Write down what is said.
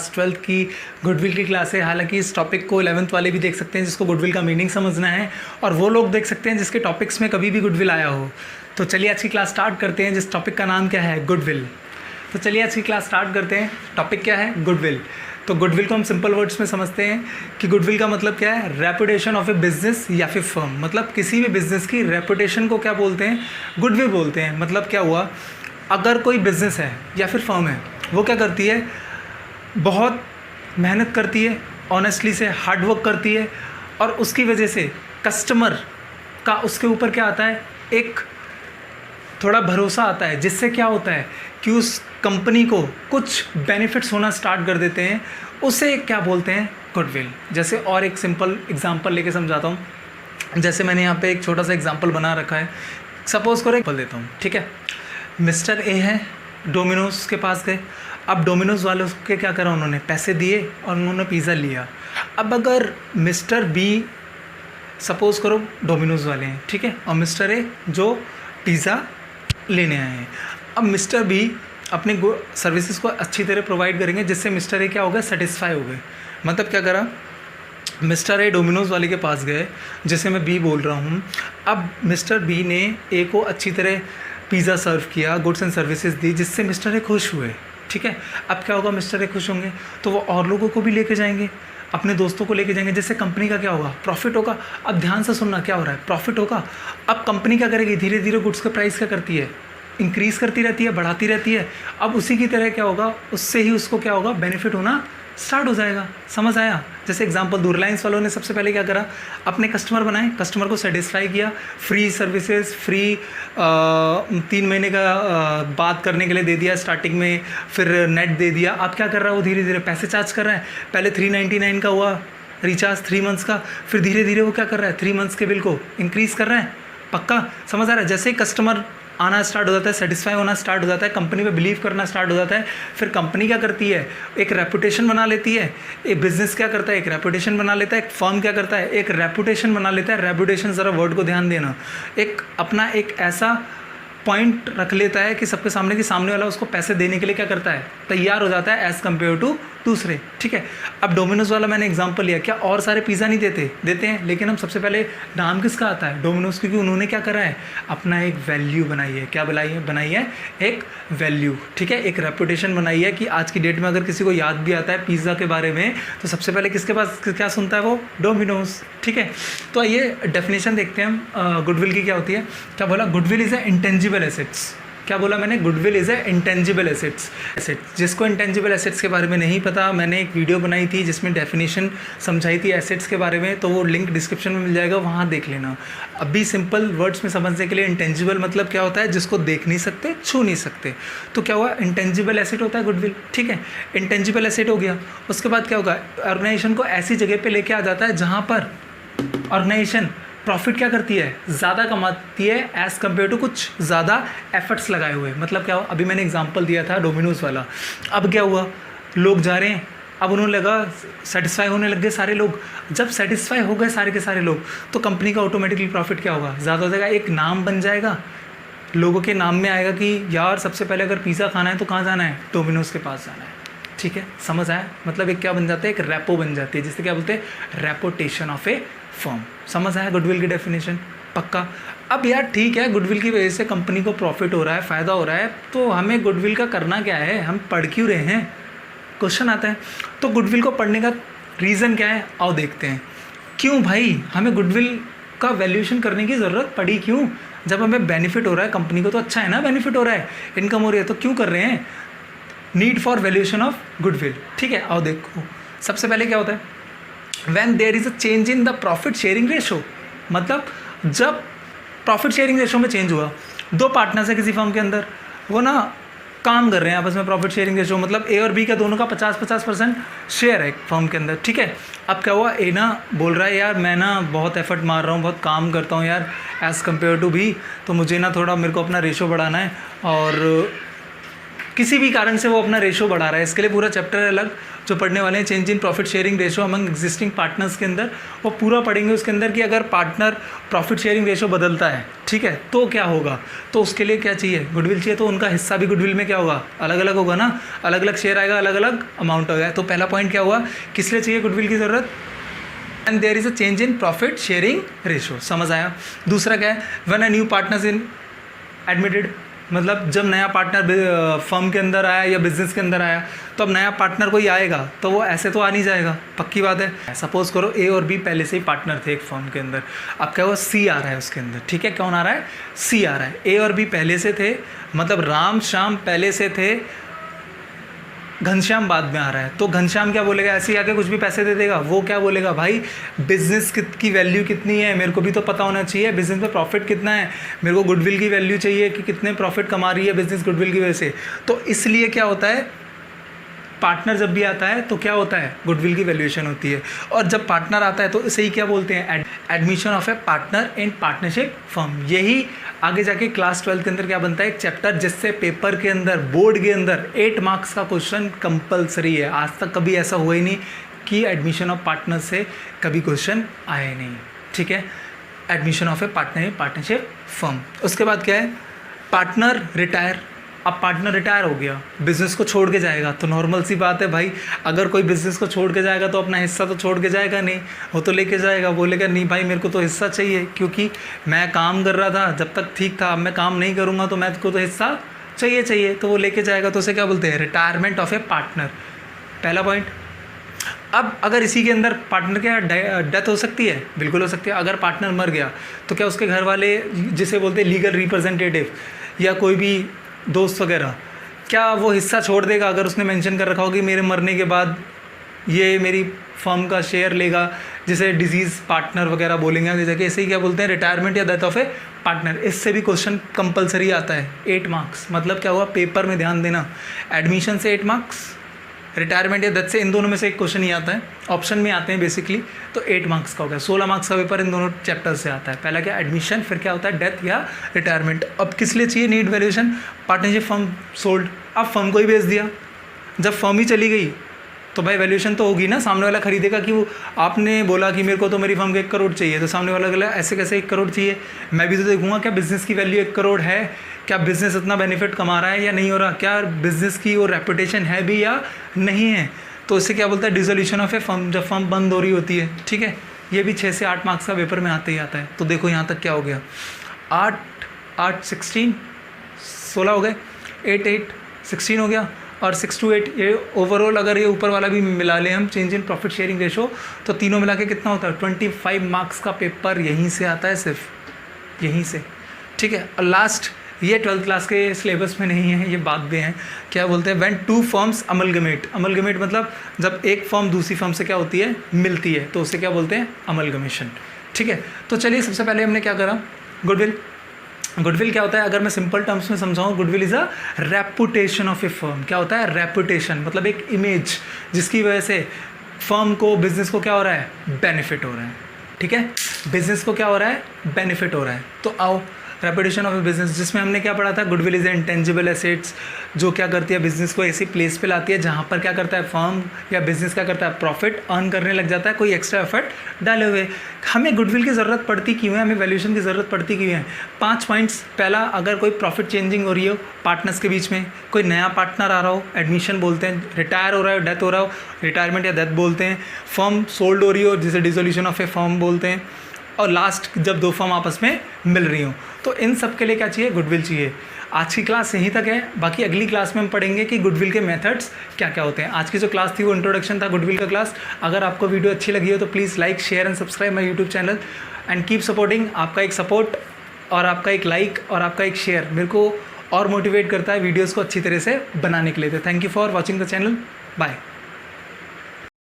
Twelfth की goodwill की class है। हालांकि इस टॉपिक को 11th वाले भी देख सकते हैं जिसको गुडविल का मीनिंग समझना है, और वो लोग देख सकते हैं जिसके टॉपिक्स में कभी भी गुडविल आया हो। तो चलिए आज की क्लास स्टार्ट करते हैं, जिस टॉपिक का नाम क्या है, गुडविल। तो चलिए आज की क्लास स्टार्ट करते हैं। टॉपिक क्या है, गुडविल। तो गुडविल को हम सिंपल वर्ड्स में समझते हैं कि गुडविल का मतलब क्या है, रेपुटेशन ऑफ ए बिजनेस या फिर फर्म। मतलब किसी भी बिजनेस की रेपुटेशन को क्या बोलते हैं, गुडविल बोलते हैं। मतलब क्या हुआ, अगर कोई बिजनेस है या फिर फर्म है, वो क्या करती है, बहुत मेहनत करती है, ऑनेस्टली से हार्ड वर्क करती है, और उसकी वजह से कस्टमर का उसके ऊपर क्या आता है, एक थोड़ा भरोसा आता है, जिससे क्या होता है कि उस कंपनी को कुछ बेनिफिट्स होना स्टार्ट कर देते हैं। उसे क्या बोलते हैं, गुडविल। जैसे और एक सिंपल एग्जांपल लेके समझाता हूँ। जैसे मैंने यहाँ पे एक छोटा सा एग्जांपल बना रखा है। सपोज़ करो एग्जांपल देता हूँ, ठीक है। मिस्टर ए है, डोमिनोज़ के पास गए। अब डोमिनोज़ वालों के क्या करा, उन्होंने पैसे दिए और उन्होंने पिज़्ज़ा लिया। अब अगर मिस्टर बी, सपोज़ करो डोमिनोज़ वाले हैं, ठीक है, और मिस्टर ए जो पिज़्ज़ा लेने आए हैं। अब मिस्टर बी अपने सर्विसेज को अच्छी तरह प्रोवाइड करेंगे, जिससे मिस्टर ए क्या हो गया, सेटिस्फाई हो गए। मतलब क्या करा, मिस्टर ए डोमिनोज़ वाले के पास गए, जिसे मैं बी बोल रहा हूँ। अब मिस्टर बी ने ए को अच्छी तरह पिज़्ज़ा सर्व किया, गुड्स एंड सर्विसेज दी, जिससे मिस्टर ए खुश हुए, ठीक है। अब क्या होगा, मिस्टर ए खुश होंगे तो वो और लोगों को भी लेके जाएंगे, अपने दोस्तों को लेके जाएंगे, जिससे कंपनी का क्या होगा, प्रॉफिट होगा। अब ध्यान से सुनना, क्या हो रहा है, प्रॉफिट होगा। अब कंपनी क्या करेगी, धीरे धीरे गुड्स का प्राइस क्या करती है, इंक्रीज़ करती रहती है, बढ़ाती रहती है। अब उसी की तरह क्या होगा, उससे ही उसको क्या होगा, बेनिफिट होना स्टार्ट हो जाएगा। समझ आया। जैसे एग्जांपल दूर, रिलायंस वालों ने सबसे पहले क्या करा, अपने कस्टमर बनाए, कस्टमर को सेटिस्फाई किया, फ्री सर्विसेज, फ्री 3 महीने का बात करने के लिए दे दिया स्टार्टिंग में, फिर नेट दे दिया। अब क्या कर रहा है, वो धीरे धीरे पैसे चार्ज कर रहा है। पहले 399 का हुआ रिचार्ज 3 मंथ्स का, फिर धीरे धीरे वो क्या कर रहा है, 3 मंथ्स के बिल को इंक्रीज़ कर रहा है। पक्का समझ आ रहा है। जैसे ही कस्टमर आना स्टार्ट हो जाता है, सेटिस्फाई होना स्टार्ट हो जाता है, कंपनी पे बिलीव करना स्टार्ट हो जाता है, फिर कंपनी क्या करती है, एक रेपुटेशन बना लेती है। एक बिजनेस क्या करता है, एक रेपुटेशन बना लेता है। एक फर्म क्या करता है, एक रेपुटेशन बना लेता है। रेपुटेशन, ज़रा वर्ड को ध्यान देना, एक अपना एक ऐसा पॉइंट रख लेता है कि सबके सामने, कि सामने वाला उसको पैसे देने के लिए क्या करता है, तैयार हो जाता है एज़ कम्पेयर टू दूसरे, ठीक है। अब डोमिनोज़ वाला मैंने एग्जांपल लिया, क्या और सारे पिज़्ज़ा नहीं देते हैं, लेकिन हम सबसे पहले नाम किसका आता है, डोमिनोज़, क्योंकि उन्होंने क्या करा है, अपना एक वैल्यू बनाई है। क्या बनाई है, एक वैल्यू, ठीक है, एक रेपुटेशन बनाई है कि आज की डेट में अगर किसी को याद भी आता है पिज़्ज़ा के बारे में, तो सबसे पहले किसके पास क्या सुनता है, वो डोमिनोज़, ठीक है। तो आइए डेफिनेशन देखते हैं हम गुडविल की क्या होती है। क्या बोला, goodwill is a intangible assets. क्या बोला मैंने, goodwill is a intangible assets. जिसको इंटेंजिबल एसेट्स के बारे में नहीं पता, मैंने एक वीडियो बनाई थी जिसमें डेफिनेशन समझाई थी एसेट्स के बारे में, तो वो लिंक डिस्क्रिप्शन में मिल जाएगा, वहाँ देख लेना। अभी सिंपल वर्ड्स में समझने के लिए, इंटेंजिबल मतलब क्या होता है, जिसको देख नहीं सकते, छू नहीं सकते। तो क्या हुआ, इंटेंजिबल एसेट होता है गुडविल, ठीक है। इंटेंजिबल एसेट हो गया, उसके बाद क्या होगा, ऑर्गेनाइजेशन को ऐसी जगह पर लेके आ जाता है जहाँ पर ऑर्गेनाइजेशन प्रॉफिट क्या करती है, ज़्यादा कमाती है एज़ कम्पेयर टू कुछ ज़्यादा एफर्ट्स लगाए हुए। मतलब क्या हुआ, अभी मैंने एग्जांपल दिया था डोमिनोज़ वाला। अब क्या हुआ, लोग जा रहे हैं, अब उन्होंने लगा सेटिस्फाई होने लग गए सारे लोग। जब सेटिस्फाई हो गए सारे के सारे लोग, तो कंपनी का ऑटोमेटिकली प्रॉफिट क्या होगा, ज़्यादा हो जाएगा। एक नाम बन जाएगा, लोगों के नाम में आएगा कि यार सबसे पहले अगर पिज़्ज़ा खाना है तो कहाँ जाना है, डोमिनोज़ के पास जाना है, ठीक है। समझ आया। मतलब एक क्या बन जाता है, एक रेपो बन जाती है, जिससे क्या बोलते हैं, रेपुटेशन ऑफ ए फर्म। समझ आया गुडविल की डेफिनेशन, पक्का। अब यार ठीक है, गुडविल की वजह से कंपनी को प्रॉफिट हो रहा है, फ़ायदा हो रहा है, तो हमें गुडविल का करना क्या है, हम पढ़ क्यों रहे हैं, क्वेश्चन आता है। तो गुडविल को पढ़ने का रीज़न क्या है, आओ देखते हैं। क्यों भाई हमें गुडविल का वैल्यूएशन करने की ज़रूरत पड़ी, क्यों, जब हमें बेनिफिट हो रहा है, कंपनी को तो अच्छा है ना, बेनिफिट हो रहा है, इनकम हो रही है, तो क्यों कर रहे हैं। Need for valuation of goodwill, ठीक है। आओ देखो, सबसे पहले क्या होता है, when there is a change in the profit sharing ratio। मतलब जब प्रॉफिट शेयरिंग रेशो में चेंज हुआ, दो पार्टनर्स है किसी फर्म के अंदर, वो ना काम कर रहे हैं आपस में, प्रॉफिट शेयरिंग रेशो मतलब ए और बी का दोनों का 50-50% शेयर है फर्म के अंदर, ठीक है। अब क्या हुआ, ए ना बोल रहा है यार मैं ना बहुत एफर्ट मार रहा हूँ, बहुत काम करता हूँ यार एज़ कम्पेयर टू बी, तो मुझे ना थोड़ा, मेरे को अपना रेशो बढ़ाना है, और किसी भी कारण से वो अपना रेशो बढ़ा रहा है, इसके लिए पूरा चैप्टर अलग जो पढ़ने वाले हैं, change in profit sharing ratio among existing partners के अंदर, वो पूरा पढ़ेंगे उसके अंदर कि अगर पार्टनर प्रॉफिट शेयरिंग रेशो बदलता है, ठीक है, तो क्या होगा, तो उसके लिए क्या चाहिए, गुडविल चाहिए, तो उनका हिस्सा भी गुडविल में क्या होगा, अलग अलग होगा ना, अलग अलग शेयर आएगा, अलग अलग अमाउंट होगा। तो पहला पॉइंट क्या हुआ, किस लिए चाहिए गुडविल की ज़रूरत, and there is a change in profit sharing ratio, समझ आया। दूसरा क्या है, when a new partners in admitted, मतलब जब नया पार्टनर फर्म के अंदर आया या बिजनेस के अंदर आया, तो अब नया पार्टनर कोई आएगा तो वो ऐसे तो आ नहीं जाएगा, पक्की बात है। सपोज करो ए और बी पहले से ही पार्टनर थे एक फर्म के अंदर, अब क्या हुआ, सी आ रहा है उसके अंदर, ठीक है, कौन आ रहा है, सी आ रहा है। ए और बी पहले से थे, मतलब राम श्याम पहले से थे, घनश्याम बाद में आ रहा है, तो घनश्याम क्या बोलेगा, ऐसे ही आके कुछ भी पैसे दे देगा, वो क्या बोलेगा, भाई बिजनेस की वैल्यू कितनी है मेरे को भी तो पता होना चाहिए, बिजनेस में प्रॉफिट कितना है, मेरे को गुडविल की वैल्यू चाहिए कि कितने प्रॉफिट कमा रही है बिजनेस गुडविल की वजह से। तो इसलिए क्या होता है, पार्टनर जब भी आता है तो क्या होता है, गुडविल की वैल्यूएशन होती है। और जब पार्टनर आता है तो इसे ही क्या बोलते हैं, admission of A partner in partnership firm. यही आगे जाके क्लास 12 के अंदर क्या बनता है, एक चैप्टर जिससे पेपर के अंदर, बोर्ड के अंदर 8 मार्क्स का क्वेश्चन कंपलसरी है। आज तक कभी ऐसा हुआ ही नहीं कि एडमिशन ऑफ पार्टनर से कभी क्वेश्चन आए नहीं, ठीक है। Admission of A partner in partnership firm. उसके बाद क्या है, पार्टनर रिटायर। अब पार्टनर रिटायर हो गया, बिज़नेस को छोड़ के जाएगा, तो नॉर्मल सी बात है भाई, अगर कोई बिज़नेस को छोड़ के जाएगा तो अपना हिस्सा तो छोड़ के जाएगा नहीं, वो तो लेके जाएगा, बोलेगा नहीं भाई मेरे को तो हिस्सा चाहिए, क्योंकि मैं काम कर रहा था जब तक ठीक था, अब मैं काम नहीं करूँगा तो मैं को तो हिस्सा चाहिए, तो वो लेके जाएगा। तो उसे क्या बोलते हैं, रिटायरमेंट ऑफ ए पार्टनर, पहला पॉइंट। अब अगर इसी के अंदर पार्टनर क्या डेथ हो सकती है, बिल्कुल हो सकती है। अगर पार्टनर मर गया तो क्या उसके घर वाले, जिसे बोलते हैं लीगल रिप्रेजेंटेटिव या कोई भी दोस्त वगैरह, क्या वो हिस्सा छोड़ देगा अगर उसने मेंशन कर रखा हो कि मेरे मरने के बाद ये मेरी फर्म का शेयर लेगा, जिसे डिजीज़ पार्टनर वगैरह बोलेंगे आगे जाके, ऐसे ही क्या बोलते हैं, रिटायरमेंट या डेथ ऑफ ए पार्टनर। इससे भी क्वेश्चन कंपलसरी आता है, 8 मार्क्स। मतलब क्या हुआ, पेपर में ध्यान देना, एडमिशन से 8 मार्क्स, रिटायरमेंट या डेथ से, इन दोनों में से एक क्वेश्चन ही आता है, ऑप्शन में आते हैं बेसिकली, तो 8 मार्क्स का हो गया। 16 मार्क्स का पेपर इन दोनों चैप्टर से आता है। पहला क्या, एडमिशन, फिर क्या होता है, डेथ या रिटायरमेंट। अब किस लिए चाहिए need valuation, partnership firm sold, अब फर्म को ही बेच दिया, जब फर्म ही चली गई तो भाई वैल्यूएशन तो होगी ना, सामने वाला खरीदेगा कि वो, आपने बोला कि मेरे को तो मेरी फर्म को 1 करोड़ चाहिए, तो सामने वाला बोला ऐसे कैसे 1 करोड़ चाहिए, मैं भी तो देखूंगा क्या बिज़नेस की वैल्यू 1 करोड़ है, क्या बिज़नेस इतना बेनिफिट कमा रहा है या नहीं हो रहा, क्या बिज़नेस की वो रेपुटेशन है भी या नहीं है। तो इससे क्या बोलता है, डिसोल्यूशन ऑफ ए फर्म, जब फर्म बंद हो रही होती है, ठीक है। ये भी 6 से 8 मार्क्स का पेपर में आते ही आता है। तो देखो यहाँ तक क्या हो गया, 8 16 16 हो गए, 8 16 हो गया, और 6 to 8 ये ओवरऑल, अगर ये ऊपर वाला भी मिला लें हम, change in profit sharing ratio, तो तीनों मिला के कितना होता है, 25 मार्क्स का पेपर यहीं से आता है, सिर्फ यहीं से, ठीक है। और लास्ट, ये 12th क्लास के सिलेबस में नहीं है, ये बाद में है। क्या बोलते हैं, व्हेन 2 फर्म्स अमलगमेट। अमलगमेट मतलब जब एक फर्म दूसरी फर्म से क्या होती है, मिलती है, तो उसे क्या बोलते हैं, अमलगमेशन, ठीक है। तो चलिए सबसे पहले हमने क्या करा, गुडविल। गुडविल क्या होता है, अगर मैं सिंपल टर्म्स में समझाऊँ, goodwill is a reputation of A firm. क्या होता है, रेपुटेशन मतलब एक इमेज, जिसकी वजह से फर्म को, बिजनेस को क्या हो रहा है, बेनिफिट हो रहा है, ठीक है। बिजनेस को क्या हो रहा है, बेनिफिट हो रहा है। तो आओ, रेपुटेशन ऑफ ए बिजनेस, जिसमें हमने क्या पढ़ा था, गुडविल इज इंटेंजिबल एसेट्स, जो क्या करती है, बिजनेस को ऐसी प्लेस पे लाती है जहाँ पर क्या करता है, फर्म या बिजनेस क्या करता है, प्रॉफिट अर्न करने लग जाता है, कोई एक्स्ट्रा एफर्ट डाले हुए। हमें गुडविल की ज़रूरत पड़ती क्यों है, हमें वैल्यूएशन की ज़रूरत पड़ती क्यों है, 5 पॉइंट्स। पहला, अगर कोई प्रॉफिट चेंजिंग हो रही हो पार्टनर्स के बीच में, कोई नया पार्टनर आ रहा हो, एडमिशन बोलते हैं, रिटायर हो रहा हो, डेथ हो रहा हो, रिटायरमेंट या डेथ बोलते हैं, फर्म सोल्ड हो रही हो, जिसे डिसोल्यूशन ऑफ ए फर्म बोलते हैं, और लास्ट जब 2 फर्म आपस में मिल रही हो। तो इन सब के लिए क्या चाहिए, गुडविल चाहिए। आज की क्लास यहीं तक है, बाकी अगली क्लास में हम पढ़ेंगे कि गुडविल के मेथड्स क्या क्या होते हैं। आज की जो क्लास थी वो इंट्रोडक्शन था गुडविल का क्लास। अगर आपको वीडियो अच्छी लगी हो तो please like, share and subscribe my YouTube channel and keep supporting. आपका एक सपोर्ट और आपका एक लाइक और आपका एक शेयर मेरे को और मोटिवेट करता है वीडियोज़ को अच्छी तरह से बनाने के लिए। तो thank you for watching the channel, bye.